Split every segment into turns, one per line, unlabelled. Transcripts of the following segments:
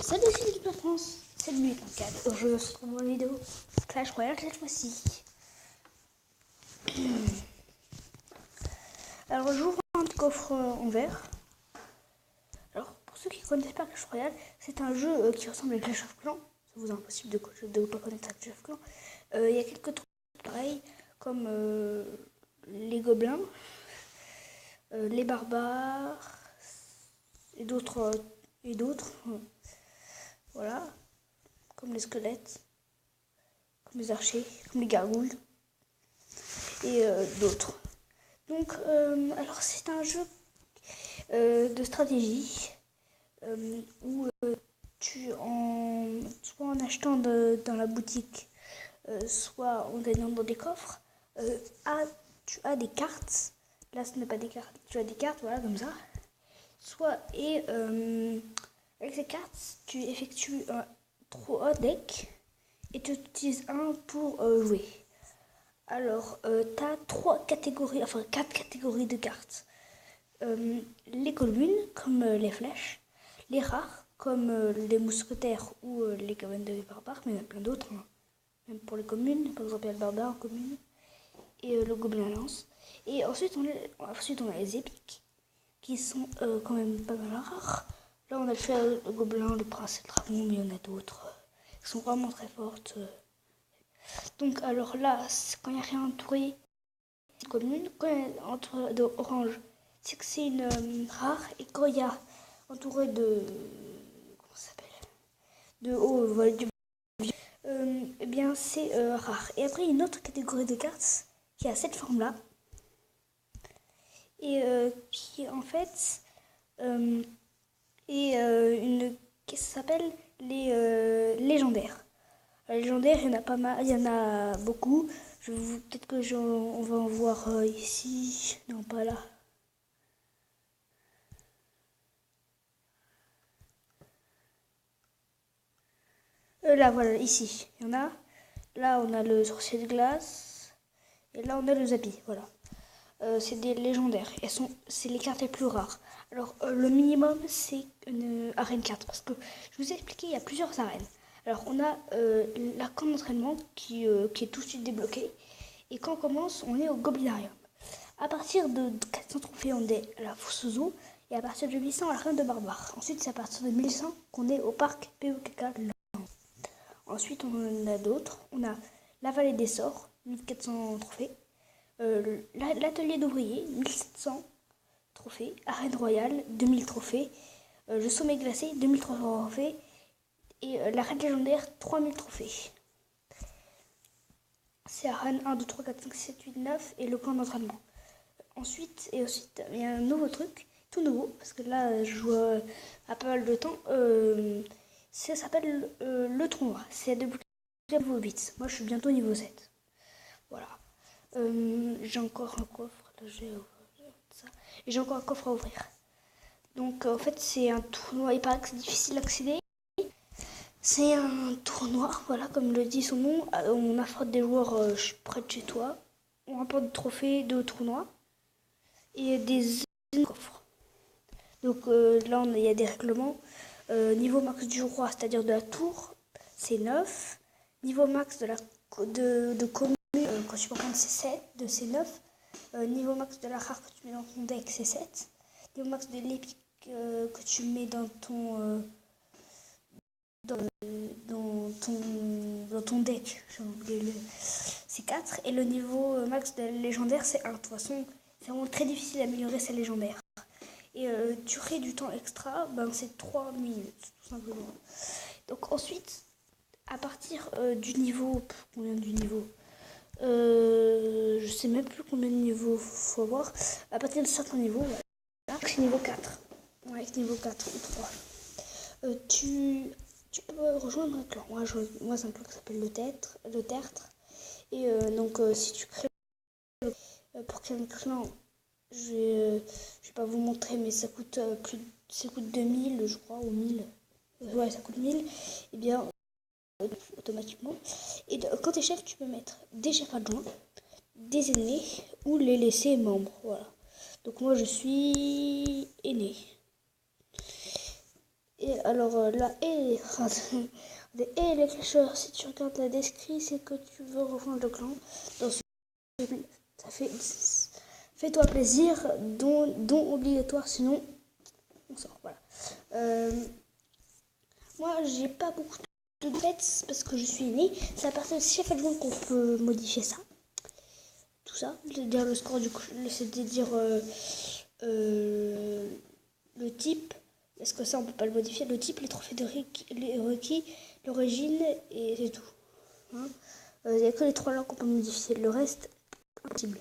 Salut, c'est l'équipe de France. C'est lui, donc je se retrouve dans la vidéo Clash Royale cette fois-ci. Alors j'ouvre un coffre en verre. Alors pour ceux qui ne connaissent pas Clash Royale, c'est un jeu qui ressemble à Clash of Clans. Ça vous est impossible de ne pas connaître Clash of Clans. Il y a quelques trucs pareils comme les gobelins, les barbares et d'autres. Voilà, comme les squelettes, comme les archers, comme les gargouilles et d'autres. Donc, alors c'est un jeu de stratégie où soit en achetant dans la boutique, soit en gagnant dans des coffres, tu as des cartes. Là, ce n'est pas des cartes, tu as des cartes, voilà, comme ça. Avec ces cartes, tu effectues un throw deck et tu utilises un pour jouer. Alors, tu as 4 catégories de cartes. Les communes, comme les flèches. Les rares, comme les mousquetaires ou les cabanes de barbares, mais il y en a plein d'autres, hein. Même pour les communes, par exemple, il y a le barbare en commune. Et le gobelin lance. Et ensuite, on a les épiques, qui sont quand même pas mal rares. Là, on a le gobelin, le prince et le dragon, mais il y en a d'autres qui sont vraiment très fortes. Donc, alors là, quand il n'y a rien entouré, c'est commune. Quand il y a entouré d'orange, c'est que c'est une rare. Et quand il y a entouré de. Comment ça s'appelle ? De haut, voilà, du eh bien, c'est rare. Et après, il y a une autre catégorie de cartes qui a cette forme-là. Et qui, en fait, est une. Qu'est-ce que ça s'appelle ? Les légendaires. Les légendaires, il y en a pas mal, il y en a beaucoup. Peut-être que on va en voir ici. Non, pas là. Là, voilà, ici, il y en a. Là, on a le sorcier de glace. Et là, on a le Zabi, voilà. C'est des légendaires. C'est les cartes les plus rares. Alors, le minimum, c'est une arène 4. Parce que, je vous ai expliqué, il y a plusieurs arènes. Alors, on a la camp d'entraînement qui est tout de suite débloquée. Et quand on commence, on est au Goblinarium. À partir de 400 trophées, on est à la fosse aux eaux. Et à partir de 800, à la reine de barbare. Ensuite, c'est à partir de 1100 qu'on est au parc POKK. Ensuite, on a d'autres. On a la vallée des sorts, 1400 trophées. L'atelier d'ouvrier, 1700 trophées. Arène royale, 2000 trophées. Le sommet glacé, 2300 trophées. Et l'arène légendaire, 3000 trophées. C'est arène 1, 2, 3, 4, 5, 6, 7, 8, 9 et le camp d'entraînement. Ensuite, il y a un nouveau truc, tout nouveau, parce que là, je joue à pas mal de temps. Ça s'appelle le tournoi. C'est de niveau 8. Moi, je suis bientôt niveau 7. Voilà. J'ai encore un coffre. Là, j'ai ça. Et j'ai encore un coffre à ouvrir. Donc, en fait, c'est un tournoi. Il paraît que c'est difficile d'accéder. C'est un tournoi, voilà, comme le dit son nom. On affronte des joueurs près de chez toi. On remporte des trophées de tournoi et des coffres. Donc là, il y a des règlements. Niveau max du roi, c'est-à-dire de la tour, c'est 9. Niveau max de commune, quand tu prends c'est 7, c'est 9. Niveau max de la rare que tu mets dans ton deck, c'est 7. Niveau max de l'épique que tu mets dans ton deck, c'est 4. Et le niveau max de la légendaire, c'est 1. De toute façon, c'est vraiment très difficile d'améliorer sa légendaire. Et durée du temps extra, c'est 3 minutes, tout simplement. Donc ensuite, à partir du niveau... Combien du niveau je sais même plus combien de niveaux faut avoir. À partir de certains niveaux, là, c'est niveau 4. Ouais, niveau 4 ou 3. Tu peux rejoindre un clan. Moi c'est un clan qui s'appelle le Tertre. Et donc, si tu crées... pour créer un clan... Je vais pas vous montrer, mais ça coûte ça coûte 2000, je crois, ou 1000. Ouais, ça coûte 1000. Et bien, automatiquement. Et quand t'es chef, tu peux mettre des chefs adjoints, des aînés, ou les laisser membres. Voilà. Donc moi, je suis aîné. Et alors là, et les clasheurs, si tu regardes la description, c'est que tu veux rejoindre le clan. Dans ce ça fait fais-toi plaisir, don obligatoire, sinon on sort. Voilà. Moi, j'ai pas beaucoup de pets parce que je suis née. C'est à partir de chef adjoint qu'on peut modifier ça. Tout ça, c'est-à-dire le score du coup, c'est-à-dire le type. Parce que ça, on peut pas le modifier. Le type, les trophées les requis, l'origine, et c'est tout. Hein, il n'y a que les 3 langues qu'on peut modifier. Le reste, impossible.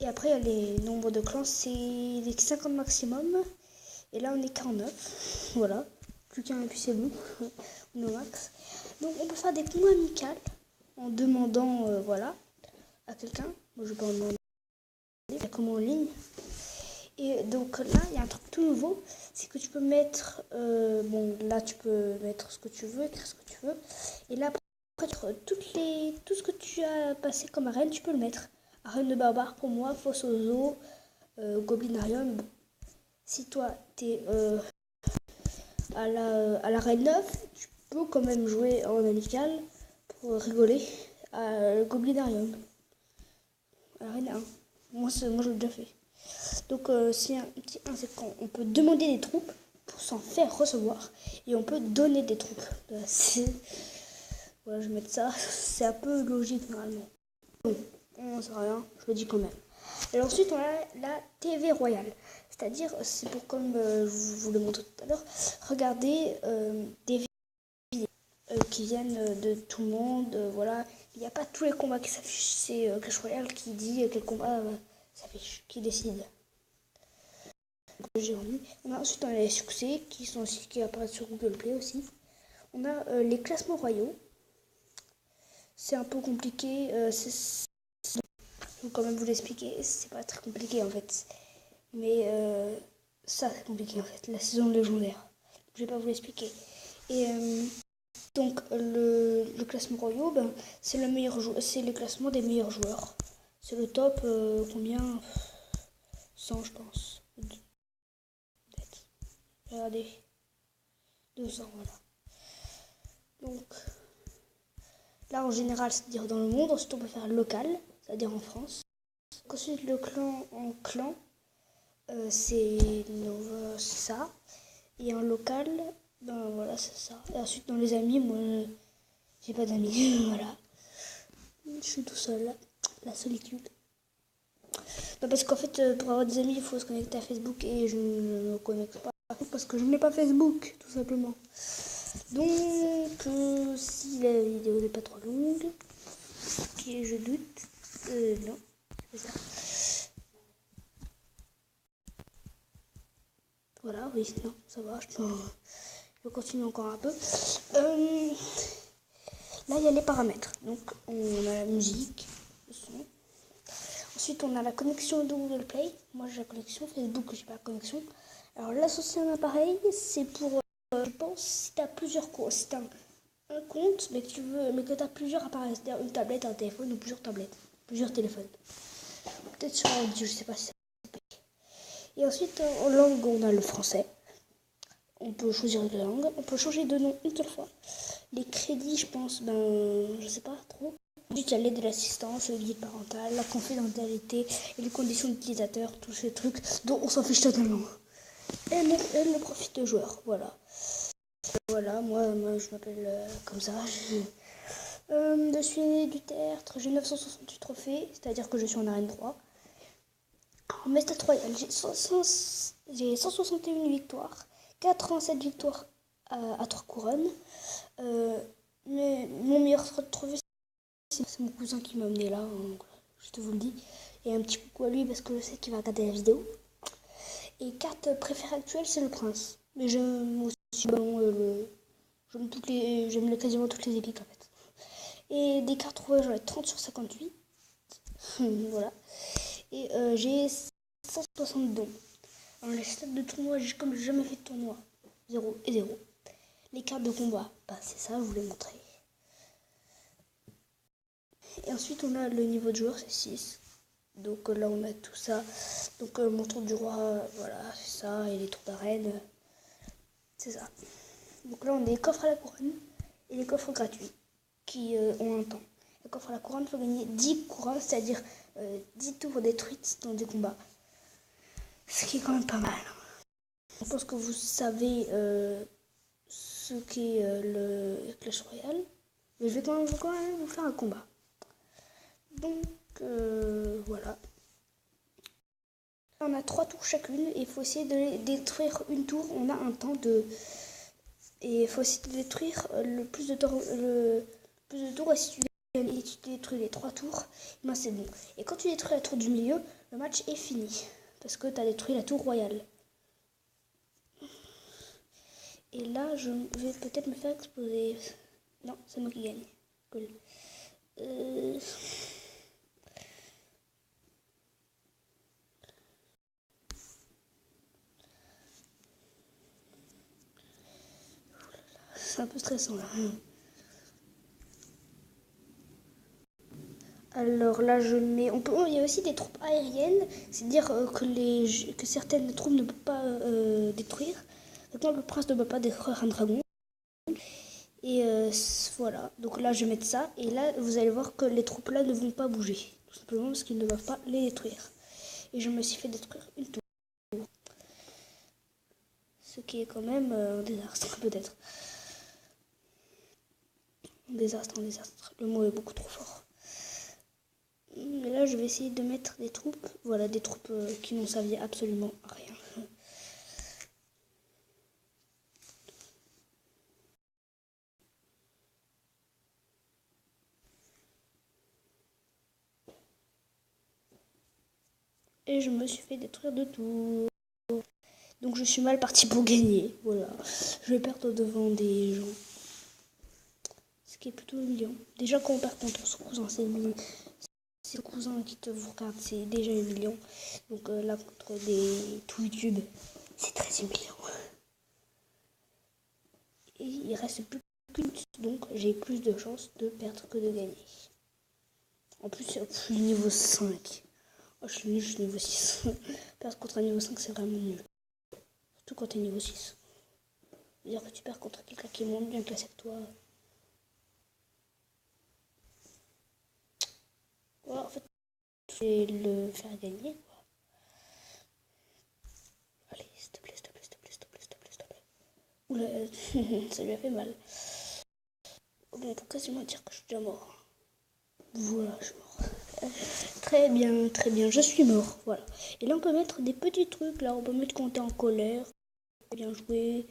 Et après, il y a les nombres de clans. C'est les 50 maximum. Et là, on est 49. Voilà. Plus qu'un et puis c'est bon. On est au max. Donc, on peut faire des combats amicales en demandant, voilà, à quelqu'un. Moi, je vais pas en demander. Il y a comment en ligne. Et donc là, il y a un truc tout nouveau, c'est que tu peux mettre, bon là tu peux mettre ce que tu veux, écrire ce que tu veux, et là après tout ce que tu as passé comme arène, tu peux le mettre. Arène de barbare pour moi, fosse aux eaux, goblinarium. Bon. Si toi t'es à l'arène 9, tu peux quand même jouer en amical pour rigoler à goblinarium. À l'arène 1. Moi je l'ai déjà fait. Donc c'est un petit 1, c'est quand on peut demander des troupes pour s'en faire recevoir. Et on peut donner des troupes. Voilà, je vais mettre ça. C'est un peu logique normalement. Bon, on n'en sait rien, je le dis quand même. Et ensuite on a la TV royale. C'est-à-dire, c'est pour comme je vous le montre tout à l'heure, regardez des vidéos qui viennent de tout le monde. Voilà, il n'y a pas tous les combats qui s'affichent. C'est Clash Royale qui dit quel combat s'affiche, qui décide. Ensuite, on a les succès qui apparaissent sur Google Play aussi. On a les classements royaux. C'est un peu compliqué. Je vais quand même vous l'expliquer. C'est pas très compliqué en fait. Mais ça, c'est compliqué en fait. La saison légendaire. Je vais pas vous l'expliquer. Et donc, le classement royaux, ben, c'est le classement des meilleurs joueurs. C'est le top, combien 100, je pense. Regardez. 200, voilà. Donc, là, en général, c'est-à-dire dans le monde. Ensuite, on peut faire local, c'est-à-dire en France. Ensuite, le clan en clan, c'est ça. Et en local, ben voilà, c'est ça. Et ensuite, dans les amis, moi, j'ai pas d'amis. Voilà. Je suis tout seul. La solitude. Ben, parce qu'en fait, pour avoir des amis, il faut se connecter à Facebook. Et je ne me connecte pas parce que je n'ai pas Facebook, tout simplement. Donc, si la vidéo n'est pas trop longue, qui je doute, non, c'est ça. Voilà, oui, non, ça va, je peux continuer encore un peu. Là, il y a les paramètres. Donc, on a la musique, le son. Ensuite, on a la connexion de Google Play. Moi, j'ai la connexion. Facebook, j'ai pas la connexion. Alors, l'associer un appareil, c'est pour, je pense, si tu as plusieurs comptes. Si tu as un compte, mais que tu as plusieurs appareils, c'est-à-dire une tablette, un téléphone ou plusieurs tablettes, plusieurs téléphones. Peut-être sur l'ordi, je sais pas si ça peut. Et ensuite, en langue, on a le français. On peut choisir de langue. On peut changer de nom une seule fois. Les crédits, je pense, je sais pas trop. Ensuite, il y a l'aide de l'assistance, le guide parental, la confidentialité et les conditions d'utilisateur, tous ces trucs dont on s'en fiche totalement. Et le profil de joueur, voilà. Voilà, moi je m'appelle comme ça. Je suis né du tertre, j'ai 968 trophées, c'est-à-dire que je suis en arène 3. En Mestat Royal, j'ai 161 victoires, 87 victoires à 3 couronnes. Mais mon meilleur trophée, c'est mon cousin qui m'a amené là, donc je te vous le dis. Et un petit coucou à lui parce que je sais qu'il va regarder la vidéo. Et carte préférée actuelle, c'est le prince. Mais j'aime aussi j'aime quasiment toutes les épiques en fait. Et des cartes trouvées, j'en ai 30 sur 58. Voilà. Et j'ai 160 dons. Alors les stats de tournoi, comme j'ai jamais fait de tournoi, 0 et 0. Les cartes de combat, c'est ça, je vous l'ai montré. Et ensuite, on a le niveau de joueur, c'est 6. Donc là, on a tout ça. Donc mon tour du roi, voilà, c'est ça. Et les tours d'arène, c'est ça. Donc là, on a des coffres à la couronne et les coffres gratuits qui ont un temps. Les coffres à la couronne, il faut gagner 10 couronnes, c'est-à-dire 10 tours détruites dans des combats. Ce qui est quand même pas mal. Je pense que vous savez ce qu'est le Clash Royale. Mais je vais quand même vous faire un combat. Donc voilà. On a 3 tours chacune et il faut essayer de les détruire une tour. On a un temps de... Et il faut essayer de détruire le plus de tours. Et si tu détruis les 3 tours, ben c'est bon. Et quand tu détruis la tour du milieu, le match est fini. Parce que tu as détruit la tour royale. Et là, je vais peut-être me faire exploser. Non, c'est moi qui gagne. Cool. C'est un peu stressant là. Alors là, je mets. Il y a aussi des troupes aériennes, c'est-à-dire que certaines troupes ne peuvent pas détruire. Par exemple, le prince ne peut pas détruire un dragon. Et voilà. Donc là, je vais mettre ça. Et là, vous allez voir que les troupes là ne vont pas bouger. Tout simplement parce qu'ils ne peuvent pas les détruire. Et je me suis fait détruire une tour. Ce qui est quand même un désastre, peut-être. Un désastre. Le mot est beaucoup trop fort. Mais là, je vais essayer de mettre des troupes. Voilà, des troupes qui n'ont servi absolument à rien. Et je me suis fait détruire de tout. Donc je suis mal partie pour gagner. Voilà. Je vais perdre devant des gens. Ce qui est plutôt humiliant. Déjà quand on perd contre son cousin, c'est humiliant. C'est le cousin qui te vous regarde, c'est déjà humiliant. Donc là contre des tout YouTube, c'est très humiliant. Et il reste plus qu'une, donc j'ai plus de chances de perdre que de gagner. En plus, je suis niveau 5. Oh, je suis nul, je suis niveau 6. Perdre contre un niveau 5, c'est vraiment nul. Surtout quand t'es niveau 6. C'est-à-dire que tu perds contre quelqu'un qui est moins bien classé que toi. Voilà, en fait, je vais le faire gagner. Quoi. Allez, s'il te plaît, s'il te plaît, s'il te plaît, s'il te plaît, s'il te plaît, s'il te plaît. Oula, ça lui a fait mal. On peut quasiment dire que je suis déjà mort. Voilà, je suis mort. Très bien, je suis mort. Voilà. Et là, on peut mettre des petits trucs. Là, on peut mettre quand t'es en colère. Bien joué.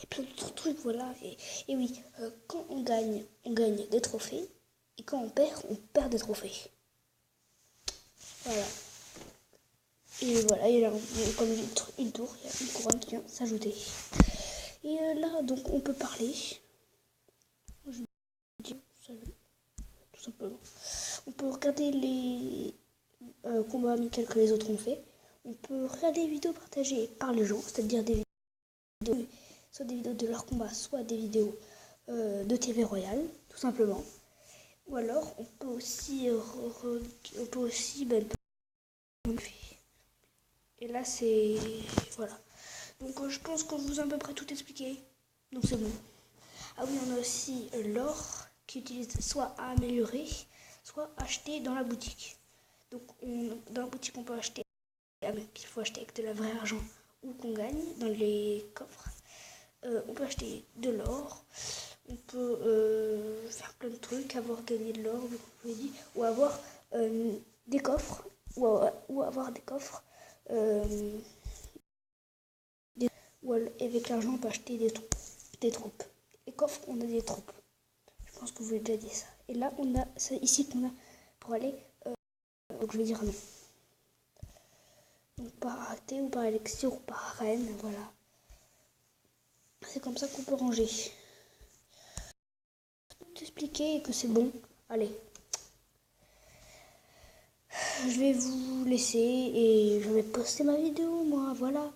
Et plein d'autres trucs, voilà. Et oui, quand on gagne des trophées. Et quand on perd des trophées. Voilà. Et voilà, il y a comme une tour, il y a une couronne qui vient s'ajouter. Et là, donc, on peut parler. Je dis salut, tout simplement. On peut regarder les combats amicaux que les autres ont fait. On peut regarder les vidéos partagées par les gens, c'est-à-dire des vidéos, soit des vidéos de leur combat, soit des vidéos de TV Royale, tout simplement. Ou alors, on peut aussi, et là, c'est... Voilà. Donc, je pense qu'on vous a à peu près tout expliqué. Donc, c'est bon. Ah oui, on a aussi l'or qui utilise soit à améliorer, soit acheter dans la boutique. Donc, dans la boutique, on peut acheter, qu'il faut acheter avec de la vraie argent ou qu'on gagne dans les coffres. On peut acheter de l'or. On peut faire plein de trucs, avoir gagné de l'or, ou avoir des coffres, ou avoir des coffres. Ou avec l'argent, on peut acheter des troupes. Les coffres, on a des troupes. Je pense que vous avez déjà dit ça. Et là, on a ça ici qu'on a pour aller. Donc je vais dire non. Donc par raté ou par élixir ou par reine, voilà. C'est comme ça qu'on peut ranger. Tout expliquer que c'est bon. Allez. Je vais vous laisser et je vais poster ma vidéo, moi. Voilà.